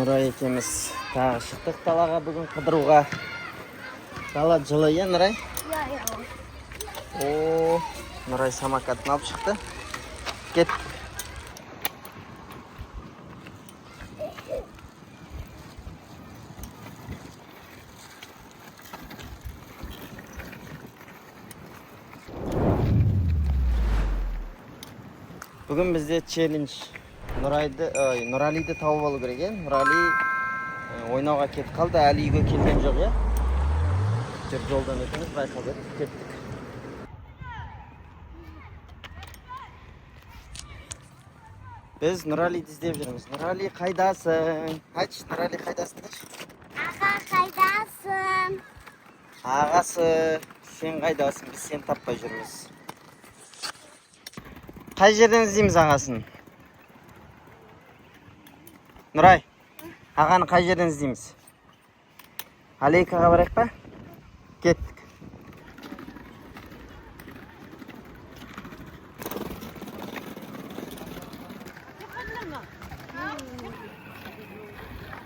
Nuray ekemiz tағы шықтық далаға бүгін қыдыруға. Дала жылы, е, Нұрай? О, Нұрай самокатын алып шықты. Кет. Бүгін бізде челлендж. Нұралиді тауып алу керек, е? Нұрали ойнауға кетіп қалды, әлі үйге келген жоқ, е? Жолдан өтеміз, байқап кеттік. Біз Нұралиді іздеп жүрміз. Нұрали қайдасың? Айтшы, Нұрали қайдасың деші? Аға қайдасың? Ағасы, сен қайдасың? Біз сен таппай жүрміз. Қай жерден іздейміз ағасын? Нұрай, ағаны қай жерден іздейміз? Алейкаға барайық па? Кеттік.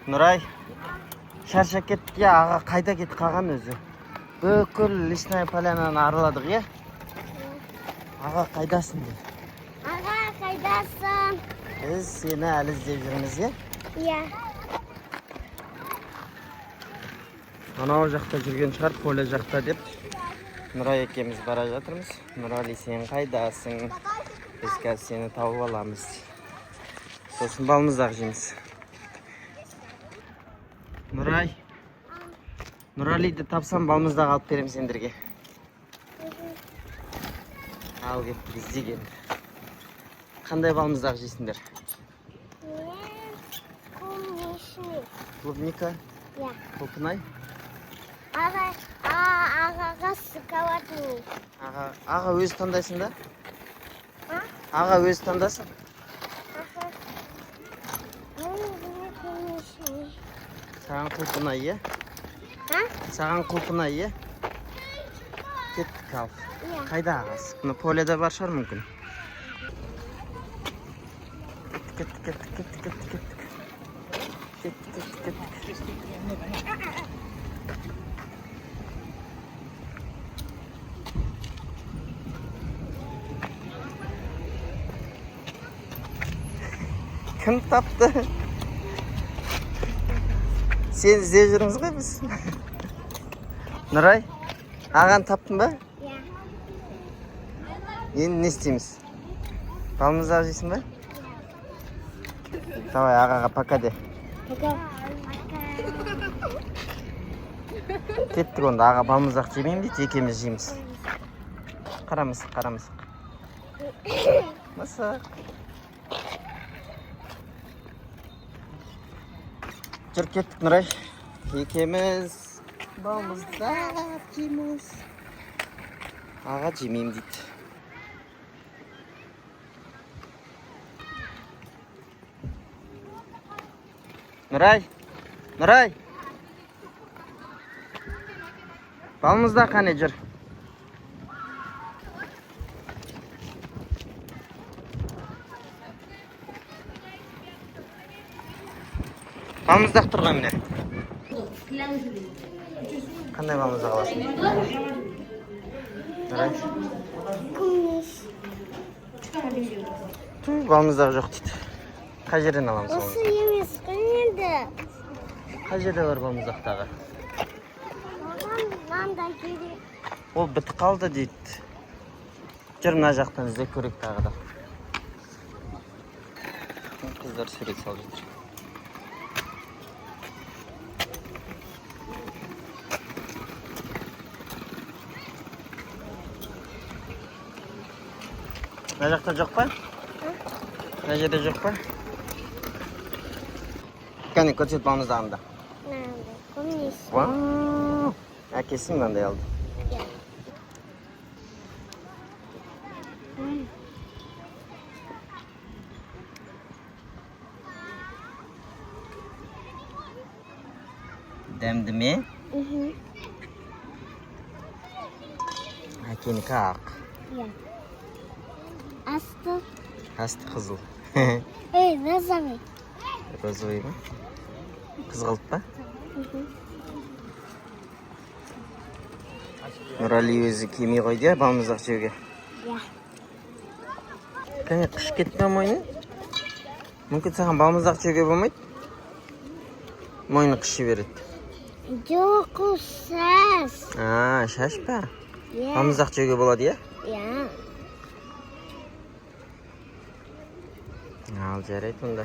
Нұрай, шаршап кеттік, е, аға қайда кетіп қалған өзі? Бүкіл лесная полянаны арыладық, е? Аға қайдасың де? Аға қайдасың? Біз сені әлі іздеп жүрміз, е? Иә. Анау жақта жүрген шығар, поле жақта деп. Нұрай екеміз бара жатырмыз. Нұрали, сен қайдасың? Біз қазір сені тауып аламыз. Сосын балымыздағы жейміз. Нұрай, Нұралиді тапсам балымыздағы алып берем сендерге. Ал кеттік, іздеген. Қандай балымыздағы жейсіңдер? Клубника? Иә. Құлпынай? Ағаға сықаватың. Аға өз таңдайсың да? Аға өз таңдасын? Саған құлпынай, е? Саған құлпынай, е? Кеттік ал. Қайда ағасы? Бұны поледа бар шығар мүмкін. Кеттік. Кім тапты? Сен іздеп жүрміз ғой біз. Нұрай, ағаны таптың ба? Иә. Енді не істейміз? Балымыздағы жейсің ба? Давай, ағаға пока де. Кеттік онда, аға балымызақ жемейм дейді, екеміз жейміз. Қарамысық. Мысық. Жүр кеттік, Нұрай. Екеміз балымызақ жейміз. Аға жемейм дейді. Нұрай! Балымызда қане жүр. Балымыздақ тұрған міне. Қандай балымыздақ аласың? Нұрай? Күміс. Балымыздақ жоқ дейді. Қай жерден аламыз оны? Осы емес қой енді. Қай жерде бар балымыздақтағы? Маңда керек. Ол бітіп қалды дейді. Жүр мына жақтан іздеп көрейік тағы да. Қыздар сурет салып жатыр. Мына жақта жоқ па? Мына жерде жоқ па? Кәне көрсет балымыздағында. Күміс. Вау! Әкесі мынандай алды. Дәмді ме? Әкенікі ақ. Асты қызыл. Эй, розовый. Розовый ма? Kızgılık mı? Nurali o'zi kiymay qo'ydi ya balmuzdaq joyga. Ya. Qani qish ketgan mo'yni? Mumkin sen balmuzdaq joyga bo'lmaydi? Mo'yni qishi beradi. Yo'q, usiz. Ha, shashpa. Ya. Balmuzdaq joyga bo'ladi ya? Ya. Al jarayt unda.